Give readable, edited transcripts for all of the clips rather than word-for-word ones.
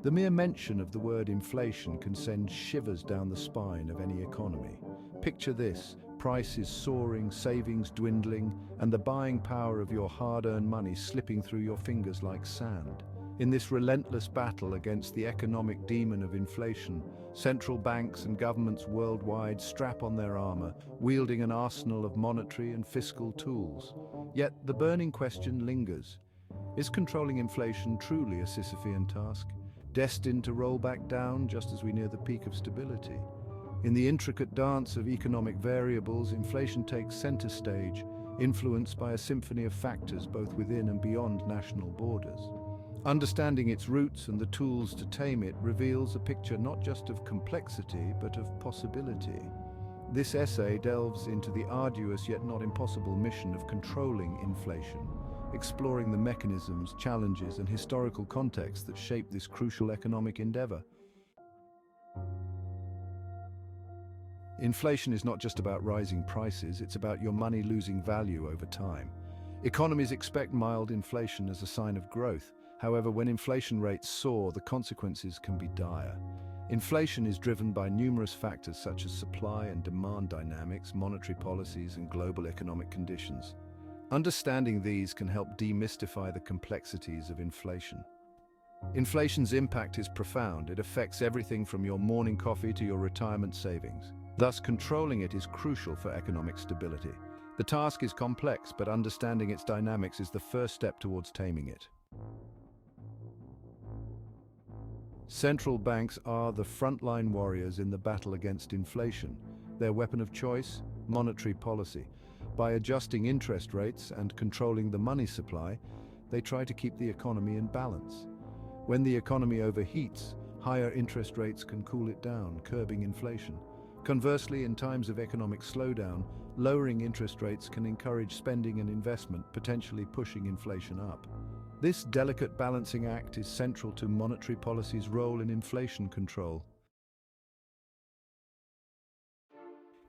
The mere mention of the word inflation can send shivers down the spine of any economy. Picture this: prices soaring, savings dwindling, and the buying power of your hard-earned money slipping through your fingers like sand. In this relentless battle against the economic demon of inflation, central banks and governments worldwide strap on their armor, wielding an arsenal of monetary and fiscal tools. Yet the burning question lingers: is controlling inflation truly a Sisyphean task, destined to roll back down just as we near the peak of stability? In the intricate dance of economic variables, inflation takes center stage, influenced by a symphony of factors both within and beyond national borders. Understanding its roots and the tools to tame it reveals a picture not just of complexity, but of possibility. This essay delves into the arduous yet not impossible mission of controlling inflation, exploring the mechanisms, challenges, and historical contexts that shape this crucial economic endeavor. Inflation is not just about rising prices, it's about your money losing value over time. Economies expect mild inflation as a sign of growth. However, when inflation rates soar, the consequences can be dire. Inflation is driven by numerous factors such as supply and demand dynamics, monetary policies, and global economic conditions. Understanding these can help demystify the complexities of inflation. Inflation's impact is profound. It affects everything from your morning coffee to your retirement savings. Thus, controlling it is crucial for economic stability. The task is complex, but understanding its dynamics is the first step towards taming it. Central banks are the frontline warriors in the battle against inflation. Their weapon of choice: monetary policy. By adjusting interest rates and controlling the money supply, they try to keep the economy in balance. When the economy overheats, higher interest rates can cool it down, curbing inflation. Conversely, in times of economic slowdown, lowering interest rates can encourage spending and investment, potentially pushing inflation up. This delicate balancing act is central to monetary policy's role in inflation control.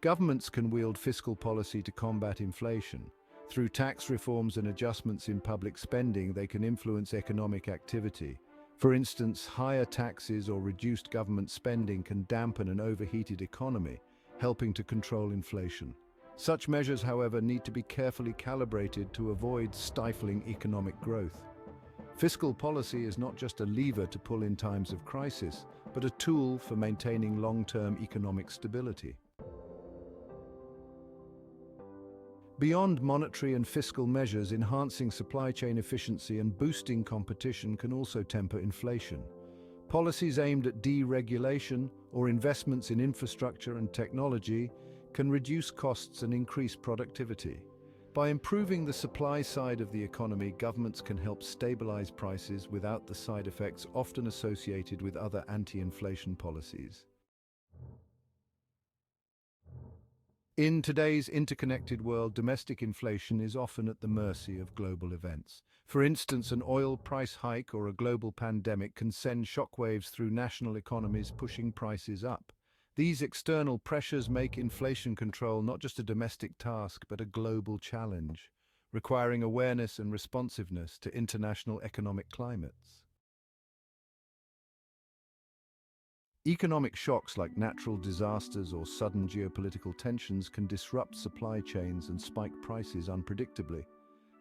Governments can wield fiscal policy to combat inflation. Through tax reforms and adjustments in public spending, they can influence economic activity. For instance, higher taxes or reduced government spending can dampen an overheated economy, helping to control inflation. Such measures, however, need to be carefully calibrated to avoid stifling economic growth. Fiscal policy is not just a lever to pull in times of crisis, but a tool for maintaining long-term economic stability. Beyond monetary and fiscal measures, enhancing supply chain efficiency and boosting competition can also temper inflation. Policies aimed at deregulation or investments in infrastructure and technology can reduce costs and increase productivity. By improving the supply side of the economy, governments can help stabilize prices without the side effects often associated with other anti-inflation policies. In today's interconnected world, domestic inflation is often at the mercy of global events. For instance, an oil price hike or a global pandemic can send shockwaves through national economies, pushing prices up. These external pressures make inflation control not just a domestic task, but a global challenge, requiring awareness and responsiveness to international economic climates. Economic shocks like natural disasters or sudden geopolitical tensions can disrupt supply chains and spike prices unpredictably.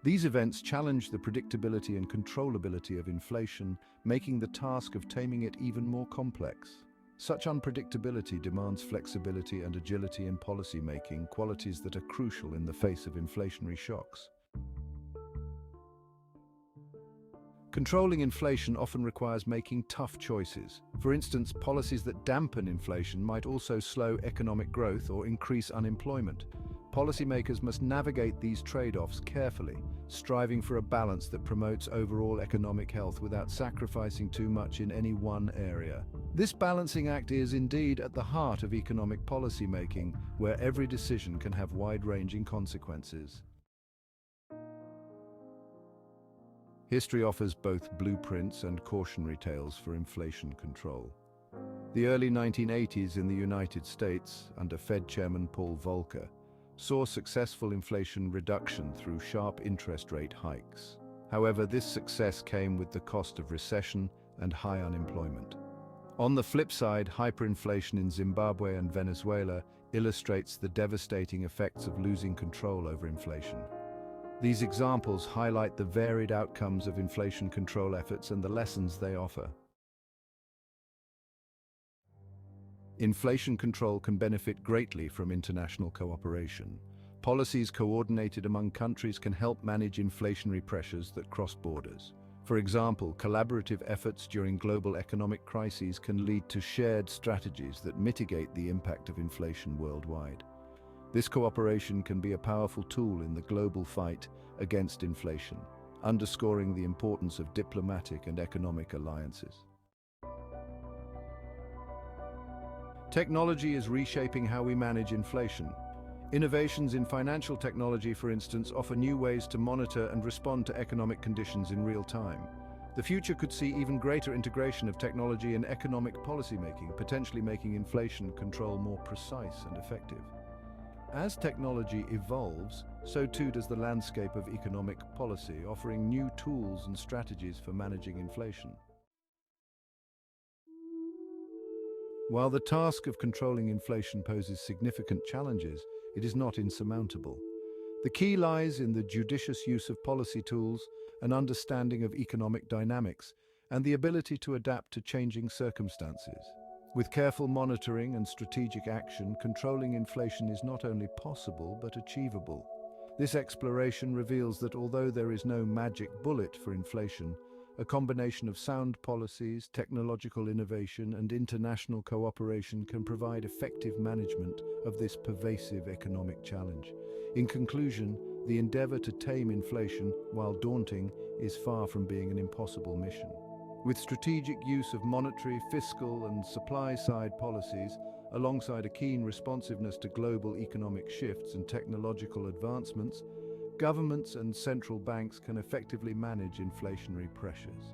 These events challenge the predictability and controllability of inflation, making the task of taming it even more complex. Such unpredictability demands flexibility and agility in policy-making, qualities that are crucial in the face of inflationary shocks. Controlling inflation often requires making tough choices. For instance, policies that dampen inflation might also slow economic growth or increase unemployment. Policymakers must navigate these trade-offs carefully, striving for a balance that promotes overall economic health without sacrificing too much in any one area. This balancing act is indeed at the heart of economic policymaking, where every decision can have wide-ranging consequences. History offers both blueprints and cautionary tales for inflation control. The early 1980s in the United States, under Fed Chairman Paul Volcker, saw successful inflation reduction through sharp interest rate hikes. However, this success came with the cost of recession and high unemployment. On the flip side, hyperinflation in Zimbabwe and Venezuela illustrates the devastating effects of losing control over inflation. These examples highlight the varied outcomes of inflation control efforts and the lessons they offer. Inflation control can benefit greatly from international cooperation. Policies coordinated among countries can help manage inflationary pressures that cross borders. For example, collaborative efforts during global economic crises can lead to shared strategies that mitigate the impact of inflation worldwide. This cooperation can be a powerful tool in the global fight against inflation, underscoring the importance of diplomatic and economic alliances. Technology is reshaping how we manage inflation. Innovations in financial technology, for instance, offer new ways to monitor and respond to economic conditions in real time. The future could see even greater integration of technology in economic policymaking, potentially making inflation control more precise and effective. As technology evolves, so too does the landscape of economic policy, offering new tools and strategies for managing inflation. While the task of controlling inflation poses significant challenges, it is not insurmountable. The key lies in the judicious use of policy tools, an understanding of economic dynamics, and the ability to adapt to changing circumstances. With careful monitoring and strategic action, controlling inflation is not only possible but achievable. This exploration reveals that although there is no magic bullet for inflation, a combination of sound policies, technological innovation, and international cooperation can provide effective management of this pervasive economic challenge. In conclusion, the endeavor to tame inflation, while daunting, is far from being an impossible mission. With strategic use of monetary, fiscal, and supply-side policies, alongside a keen responsiveness to global economic shifts and technological advancements, governments and central banks can effectively manage inflationary pressures.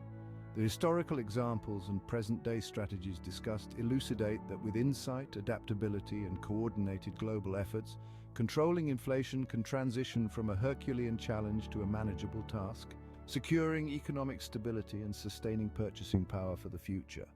The historical examples and present-day strategies discussed elucidate that with insight, adaptability, and coordinated global efforts, controlling inflation can transition from a Herculean challenge to a manageable task, securing economic stability and sustaining purchasing power for the future.